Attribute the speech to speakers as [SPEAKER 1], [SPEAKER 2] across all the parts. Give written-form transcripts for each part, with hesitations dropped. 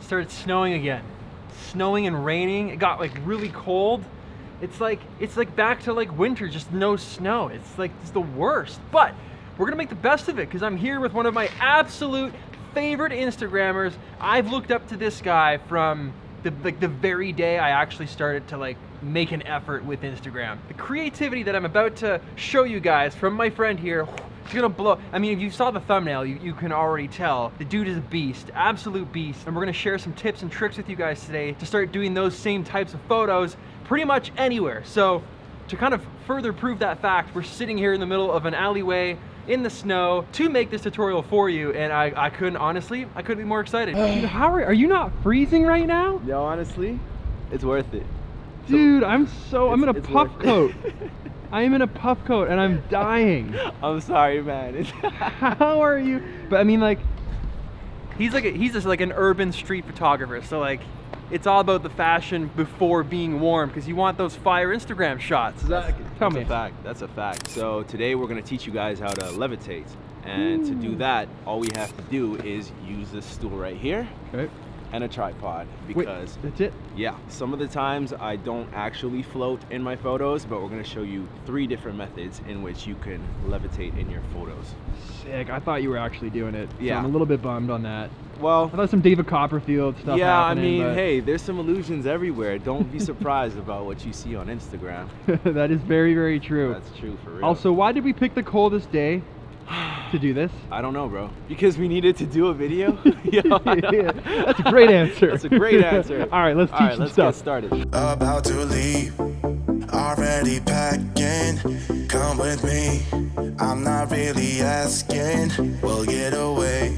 [SPEAKER 1] started snowing again. Snowing and raining. It got like really cold. It's like back to like winter, just no snow. It's the worst. But we're gonna make the best of it because I'm here with one of my absolute favorite Instagrammers. I've looked up to this guy from the very day I actually started to like make an effort with Instagram. The creativity that I'm about to show you guys from my friend here, it's gonna blow. I mean, if you saw the thumbnail, you can already tell the dude is a beast, absolute beast. And we're gonna share some tips and tricks with you guys today to start doing those same types of photos pretty much anywhere. So to kind of further prove that fact, we're sitting here in the middle of an alleyway in the snow to make this tutorial for you, and I couldn't be more excited. Dude, are you not freezing right now?
[SPEAKER 2] Yo, honestly, it's worth it.
[SPEAKER 1] Dude, I'm in a puff coat. I am in a puff coat and I'm dying.
[SPEAKER 2] I'm sorry, man.
[SPEAKER 1] How are you? But I mean, like, he's just like an urban street photographer. So like, it's all about the fashion before being warm because you want those fire Instagram shots. Tell me.
[SPEAKER 2] That's a fact. So today we're gonna teach you guys how to levitate. And to do that, all we have to do is use this stool right here.
[SPEAKER 1] Okay.
[SPEAKER 2] And a tripod, because
[SPEAKER 1] that's it?
[SPEAKER 2] Yeah, some of the times I don't actually float in my photos, but we're gonna show you 3 different methods in which you can levitate in your photos.
[SPEAKER 1] Sick. I thought you were actually doing it. So
[SPEAKER 2] yeah,
[SPEAKER 1] I'm a little bit bummed on that.
[SPEAKER 2] Well,
[SPEAKER 1] I thought some David Copperfield stuff.
[SPEAKER 2] Yeah,
[SPEAKER 1] happening,
[SPEAKER 2] I mean,
[SPEAKER 1] but
[SPEAKER 2] hey, there's some illusions everywhere. Don't be surprised about what you see on Instagram.
[SPEAKER 1] That is very, very true.
[SPEAKER 2] That's true for real.
[SPEAKER 1] Also, why did we pick the coldest day to do this?
[SPEAKER 2] I don't know, bro. Because we needed to do a video.
[SPEAKER 1] Yeah, that's a great answer.
[SPEAKER 2] That's a great answer.
[SPEAKER 1] All right, let's teach some stuff.
[SPEAKER 2] Get started.
[SPEAKER 3] About to leave, already packing. Come with me, I'm not really asking. We'll get away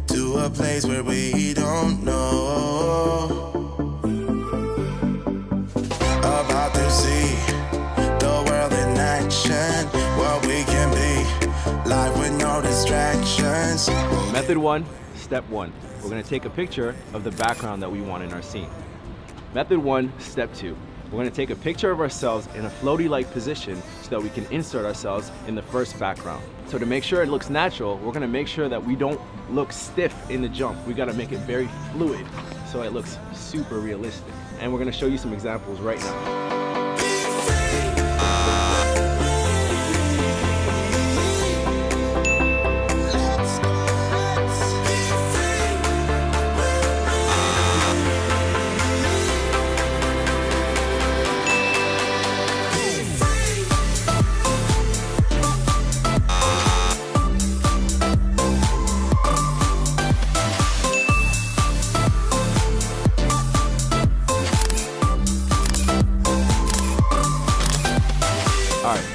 [SPEAKER 3] to a place where we don't know. About to see the world in action, what we can be, life with no distractions.
[SPEAKER 2] Method 1, step 1. We're gonna take a picture of the background that we want in our scene. Method 1, step 2. We're gonna take a picture of ourselves in a floaty-like position so that we can insert ourselves in the first background. So to make sure it looks natural, we're gonna make sure that we don't look stiff in the jump. We gotta make it very fluid so it looks super realistic. And we're gonna show you some examples right now.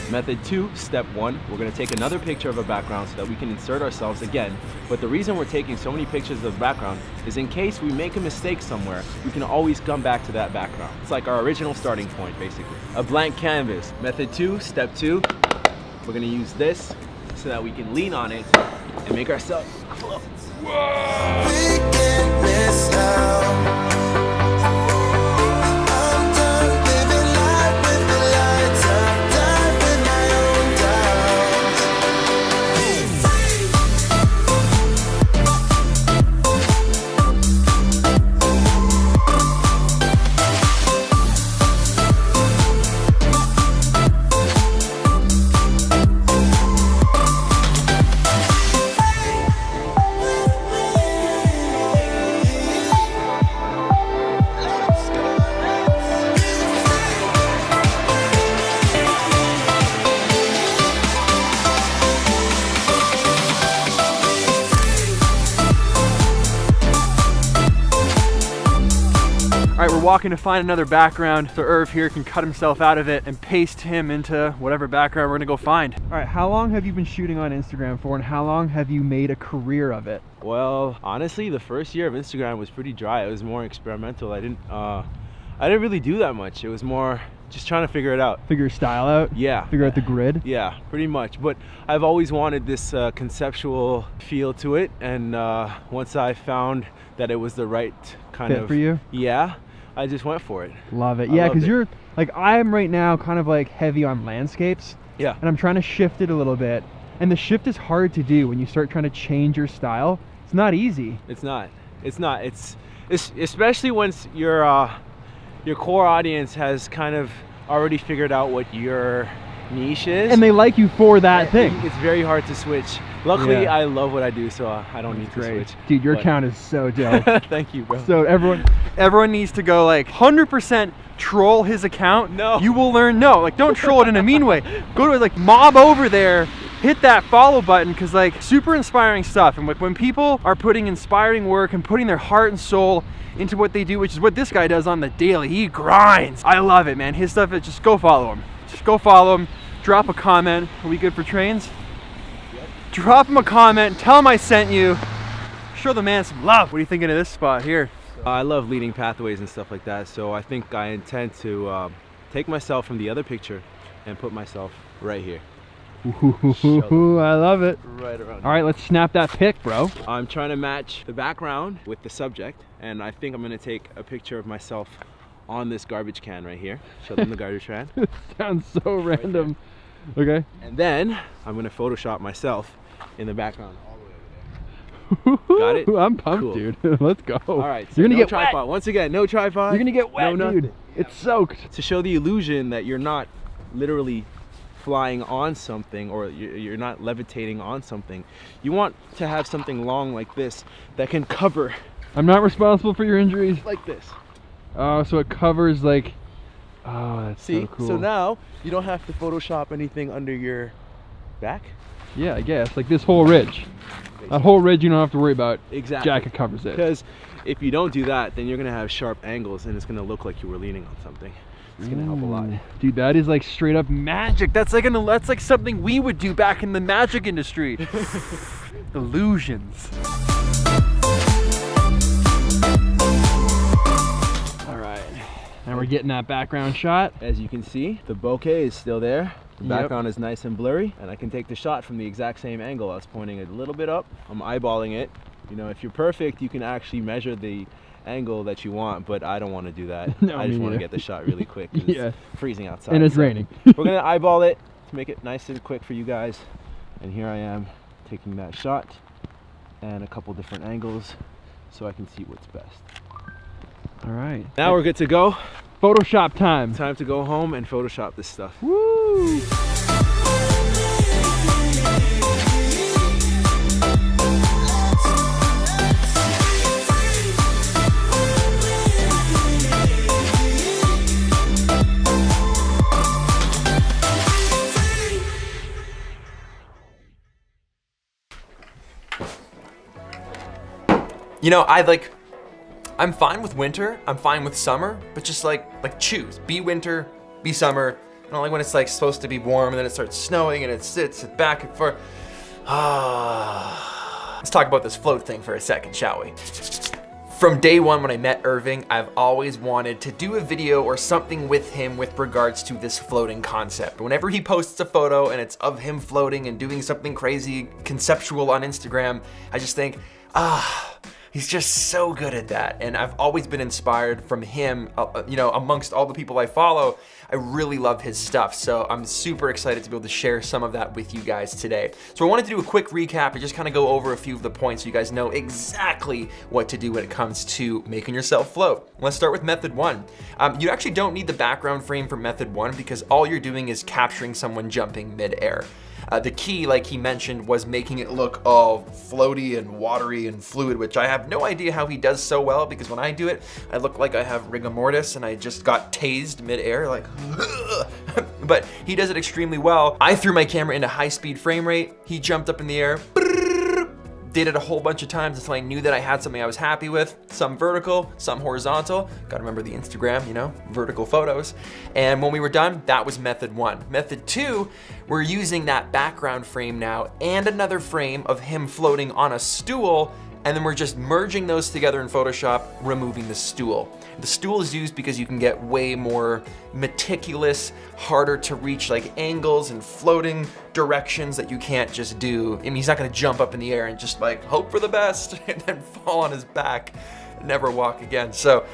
[SPEAKER 2] Method 2, step 1, we're going to take another picture of a background so that we can insert ourselves again. But the reason we're taking so many pictures of the background is in case we make a mistake somewhere, we can always come back to that background. It's like our original starting point, basically. A blank canvas. Method 2, step 2, we're going to use this so that we can lean on it and make ourselves float. Whoa!
[SPEAKER 3] We can't miss out.
[SPEAKER 1] All right, we're walking to find another background so Irv here can cut himself out of it and paste him into whatever background we're gonna go find. All right, how long have you been shooting on Instagram for, and how long have you made a career of it?
[SPEAKER 2] Well, honestly, the first year of Instagram was pretty dry. It was more experimental. I didn't really do that much. It was more just trying to figure it out.
[SPEAKER 1] Figure your style out?
[SPEAKER 2] Yeah.
[SPEAKER 1] Figure out the grid?
[SPEAKER 2] Yeah, pretty much. But I've always wanted this conceptual feel to it, and once I found that it was the right kind
[SPEAKER 1] fit
[SPEAKER 2] of
[SPEAKER 1] for you,
[SPEAKER 2] yeah, I just went for it.
[SPEAKER 1] Love it. Yeah, because you're like, I am right now kind of like heavy on landscapes.
[SPEAKER 2] Yeah.
[SPEAKER 1] And I'm trying to shift it a little bit. And the shift is hard to do when you start trying to change your style. It's not easy.
[SPEAKER 2] It's not. It's not. It's especially once your core audience has kind of already figured out what your niche is.
[SPEAKER 1] And they like you for that thing.
[SPEAKER 2] It's very hard to switch. Luckily,
[SPEAKER 1] Yeah.
[SPEAKER 2] I love what I do, so I don't need to
[SPEAKER 1] Great.
[SPEAKER 2] switch.
[SPEAKER 1] Dude, your
[SPEAKER 2] But-
[SPEAKER 1] account is so dope.
[SPEAKER 2] Thank you, bro.
[SPEAKER 1] So everyone needs to go like 100% troll his account.
[SPEAKER 2] No.
[SPEAKER 1] You will learn. No, like don't troll it in a mean way. Go to like mob over there, hit that follow button, because like super inspiring stuff. And like when people are putting inspiring work and putting their heart and soul into what they do, which is what this guy does on the daily. He grinds. I love it, man. His stuff is just go follow him. Just go follow him. Drop a comment. Are we good for trains? Drop him a comment. Tell him I sent you. Show the man some love. What are you thinking of this spot here?
[SPEAKER 2] I love leading pathways and stuff like that, so I think I intend to take myself from the other picture and put myself right here.
[SPEAKER 1] Ooh, I love it.
[SPEAKER 2] Right around
[SPEAKER 1] All right, let's snap that pic, bro.
[SPEAKER 2] I'm trying to match the background with the subject, and I think I'm gonna take a picture of myself on this garbage can right here. Show them the garbage can.
[SPEAKER 1] Sounds so random. Okay.
[SPEAKER 2] And then I'm gonna Photoshop myself in the background all the way over there. Got it?
[SPEAKER 1] I'm pumped,
[SPEAKER 2] Cool.
[SPEAKER 1] dude. Let's go.
[SPEAKER 2] All right, so
[SPEAKER 1] You're gonna
[SPEAKER 2] no
[SPEAKER 1] get
[SPEAKER 2] tripod.
[SPEAKER 1] wet.
[SPEAKER 2] Once again, no tripod.
[SPEAKER 1] You're gonna get wet,
[SPEAKER 2] no nothing.
[SPEAKER 1] dude. It's soaked.
[SPEAKER 2] To show the illusion that you're not literally flying on something, or you're not levitating on something. You want to have something long like this that can cover
[SPEAKER 1] I'm not responsible for your injuries.
[SPEAKER 2] like this.
[SPEAKER 1] Oh, so it covers like. Oh, that's
[SPEAKER 2] See?
[SPEAKER 1] so cool.
[SPEAKER 2] So now you don't have to Photoshop anything under your back.
[SPEAKER 1] Yeah, I guess like this whole ridge. That whole ridge you don't have to worry about.
[SPEAKER 2] Exactly.
[SPEAKER 1] Jacket covers it.
[SPEAKER 2] Because if you don't do that, then you're gonna have sharp angles and it's gonna look like you were leaning on something. It's gonna help a lot.
[SPEAKER 1] Ooh, dude, that is like straight up magic. That's like something we would do back in the magic industry. Illusions. All right. Now we're getting that background shot.
[SPEAKER 2] As you can see, the bokeh is still there. The
[SPEAKER 1] Yep.
[SPEAKER 2] background is nice and blurry, and I can take the shot from the exact same angle. I was pointing it a little bit up. I'm eyeballing it. You know, if you're perfect, you can actually measure the angle that you want, but I don't want to do that.
[SPEAKER 1] No,
[SPEAKER 2] I just
[SPEAKER 1] me
[SPEAKER 2] want to
[SPEAKER 1] neither.
[SPEAKER 2] get the shot really quick. 'Cause
[SPEAKER 1] Yeah.
[SPEAKER 2] It's freezing outside.
[SPEAKER 1] And it's
[SPEAKER 2] so
[SPEAKER 1] raining.
[SPEAKER 2] we're gonna eyeball it to make it nice and quick for you guys. And here I am taking that shot and a couple different angles so I can see what's best.
[SPEAKER 1] All right.
[SPEAKER 2] Now we're good to go.
[SPEAKER 1] Photoshop time.
[SPEAKER 2] Time to go home and Photoshop this stuff.
[SPEAKER 1] Woo!
[SPEAKER 4] You know, I'm fine with winter, I'm fine with summer, but just like choose. Be winter, be summer. I don't like when it's like supposed to be warm and then it starts snowing and it sits back and forth. Let's talk about this float thing for a second, shall we? From day one when I met Irving, I've always wanted to do a video or something with him with regards to this floating concept. Whenever he posts a photo and it's of him floating and doing something crazy conceptual on Instagram, I just think, he's just so good at that. And I've always been inspired from him, amongst all the people I follow. I really love his stuff. So I'm super excited to be able to share some of that with you guys today. So I wanted to do a quick recap and just kind of go over a few of the points so you guys know exactly what to do when it comes to making yourself float. Let's start with method one. You actually don't need the background frame for method one because all you're doing is capturing someone jumping mid-air. The key, like he mentioned, was making it look all floaty and watery and fluid, which I have no idea how he does so well because when I do it, I look like I have rigor mortis and I just got tased midair, like, but he does it extremely well. I threw my camera into high-speed frame rate. He jumped up in the air, did it a whole bunch of times until I knew that I had something I was happy with. Some vertical, some horizontal. Gotta remember the Instagram, vertical photos. And when we were done, that was method one. Method two, we're using that background frame now and another frame of him floating on a stool, and then we're just merging those together in Photoshop, removing the stool. The stool is used because you can get way more meticulous, harder to reach like angles and floating directions that you can't just do. I mean, he's not gonna jump up in the air and just like hope for the best and then fall on his back and never walk again. So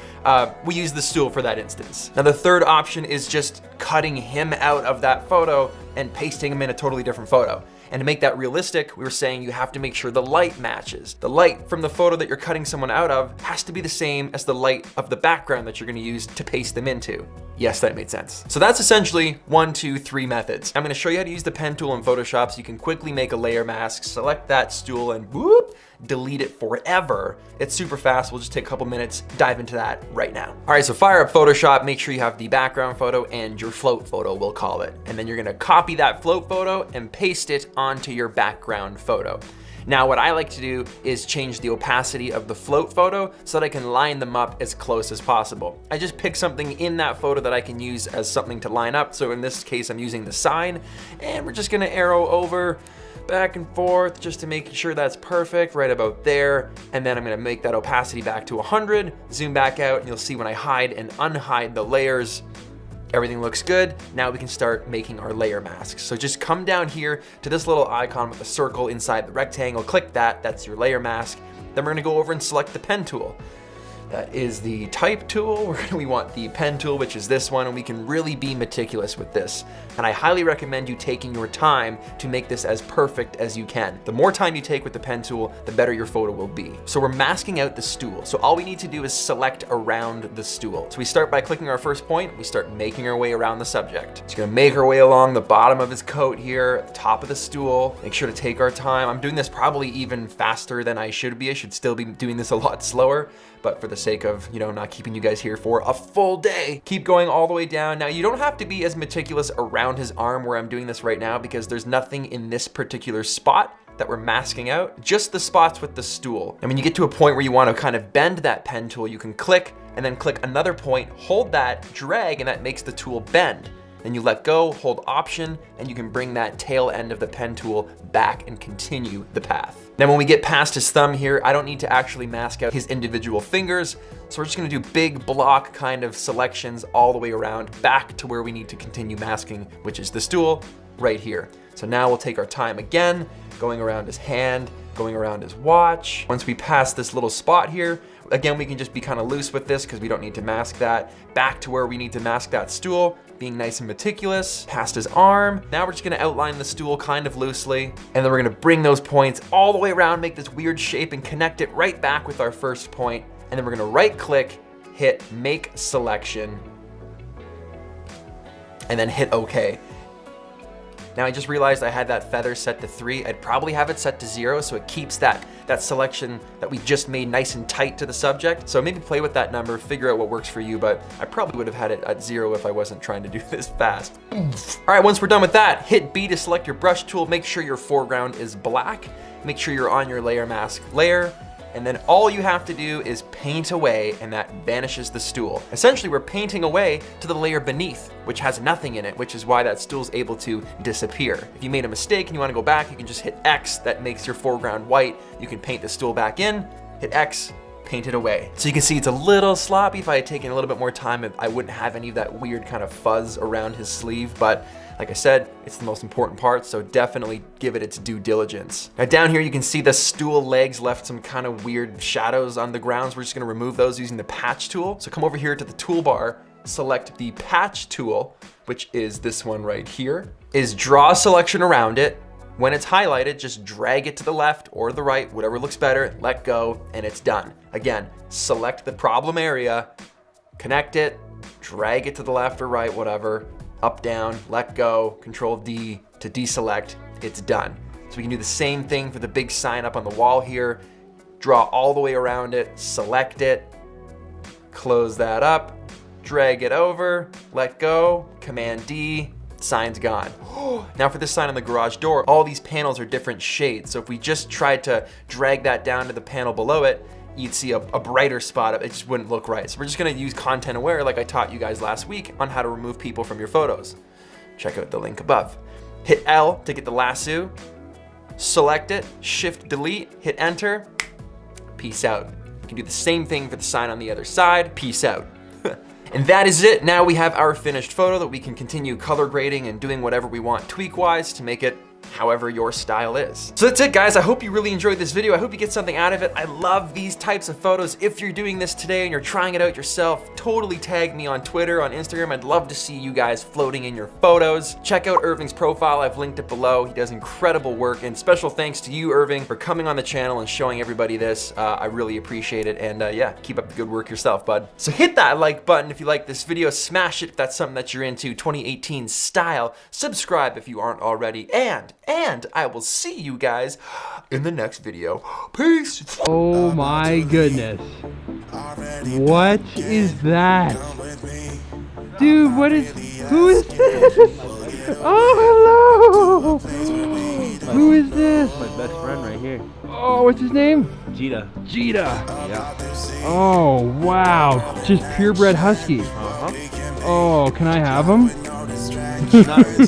[SPEAKER 4] we use the stool for that instance. Now the third option is just cutting him out of that photo and pasting him in a totally different photo. And to make that realistic, we were saying you have to make sure the light matches. The light from the photo that you're cutting someone out of has to be the same as the light of the background that you're gonna use to paste them into. Yes, that made sense. So that's essentially 1, 2, 3 methods. I'm gonna show you how to use the pen tool in Photoshop so you can quickly make a layer mask, select that stool, and whoop, delete it forever. It's super fast. We'll just take a couple minutes, dive into that right now. All right, so fire up Photoshop, make sure you have the background photo and your float photo, we'll call it. And then you're gonna copy that float photo and paste it onto your background photo. Now, what I like to do is change the opacity of the float photo so that I can line them up as close as possible. I just pick something in that photo that I can use as something to line up. So in this case, I'm using the sign, and we're just gonna arrow over back and forth just to make sure that's perfect, right about there. And then I'm gonna make that opacity back to 100, zoom back out, and you'll see when I hide and unhide the layers, everything looks good. Now we can start making our layer masks. So just come down here to this little icon with a circle inside the rectangle, click that, that's your layer mask. Then we're gonna go over and select the pen tool. That is the type tool. We want the pen tool, which is this one, and we can really be meticulous with this. And I highly recommend you taking your time to make this as perfect as you can. The more time you take with the pen tool, the better your photo will be. So we're masking out the stool. So all we need to do is select around the stool. So we start by clicking our first point, we start making our way around the subject. Just gonna make our way along the bottom of his coat here, at the top of the stool. Make sure to take our time. I'm doing this probably even faster than I should be. I should still be doing this a lot slower, but for the sake of, not keeping you guys here for a full day, keep going all the way down. Now, you don't have to be as meticulous around his arm where I'm doing this right now because there's nothing in this particular spot that we're masking out, just the spots with the stool. And when you get to a point where you want to kind of bend that pen tool, you can click and then click another point, hold that, drag, and that makes the tool bend. Then you let go, hold Option, and you can bring that tail end of the pen tool back and continue the path. Now, when we get past his thumb here, I don't need to actually mask out his individual fingers. So we're just gonna do big block kind of selections all the way around back to where we need to continue masking, which is the stool right here. So now we'll take our time again, going around his hand, going around his watch. Once we pass this little spot here, again, we can just be kind of loose with this because we don't need to mask that. Back to where we need to mask that stool, being nice and meticulous, past his arm. Now we're just gonna outline the stool kind of loosely, and then we're gonna bring those points all the way around, make this weird shape, and connect it right back with our first point. And then we're gonna right click, hit Make Selection, and then hit OK. Now I just realized I had that feather set to 3. I'd probably have it set to 0 so it keeps that selection that we just made nice and tight to the subject. So maybe play with that number, figure out what works for you, but I probably would have had it at 0 if I wasn't trying to do this fast. All right, once we're done with that, hit B to select your brush tool. Make sure your foreground is black. Make sure you're on your layer mask layer. And then all you have to do is paint away, and that vanishes the stool. Essentially, we're painting away to the layer beneath, which has nothing in it, which is why that stool's able to disappear. If you made a mistake and you wanna go back, you can just hit X, that makes your foreground white. You can paint the stool back in, hit X, paint it away. So you can see it's a little sloppy. If I had taken a little bit more time, I wouldn't have any of that weird kind of fuzz around his sleeve, but like I said, it's the most important part, so definitely give it its due diligence. Now down here, you can see the stool legs left some kind of weird shadows on the ground. So we're just gonna remove those using the patch tool. So come over here to the toolbar, select the patch tool, which is this one right here, is draw a selection around it. When it's highlighted, just drag it to the left or the right, whatever looks better, let go, and it's done. Again, select the problem area, connect it, drag it to the left or right, whatever, up, down, let go, Control D to deselect, it's done. So we can do the same thing for the big sign up on the wall here. Draw all the way around it, select it, close that up, drag it over, let go, Command D, sign's gone. Now for this sign on the garage door, all these panels are different shades. So if we just tried to drag that down to the panel below it, you'd see a brighter spot. It just wouldn't look right. So we're just gonna use Content Aware like I taught you guys last week on how to remove people from your photos. Check out the link above. Hit L to get the lasso, select it, Shift Delete, hit Enter, peace out. You can do the same thing for the sign on the other side, peace out. And that is it. Now we have our finished photo that we can continue color grading and doing whatever we want tweak-wise to make it however your style is. So that's it, guys. I hope you really enjoyed this video. I hope you get something out of it. I love these types of photos. If you're doing this today and you're trying it out yourself, totally tag me on Twitter, on Instagram. I'd love to see you guys floating in your photos. Check out Irving's profile. I've linked it below. He does incredible work, and special thanks to you, Irving, for coming on the channel and showing everybody this. I really appreciate it, and yeah, keep up the good work yourself, bud. So hit that like button if you like this video. Smash it if that's something that you're into, 2018 style. Subscribe if you aren't already, and I will see you guys in the next video. Peace.
[SPEAKER 1] Oh my goodness. What is that? Dude, who is this? Oh, hello. Who is this?
[SPEAKER 2] My best friend right here.
[SPEAKER 1] Oh, what's his name?
[SPEAKER 2] Jita.
[SPEAKER 1] Jita.
[SPEAKER 2] Yeah.
[SPEAKER 1] Oh, wow. Just purebred husky.
[SPEAKER 2] Uh-huh.
[SPEAKER 1] Oh, can I have him?
[SPEAKER 2] Not really.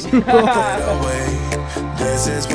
[SPEAKER 3] This is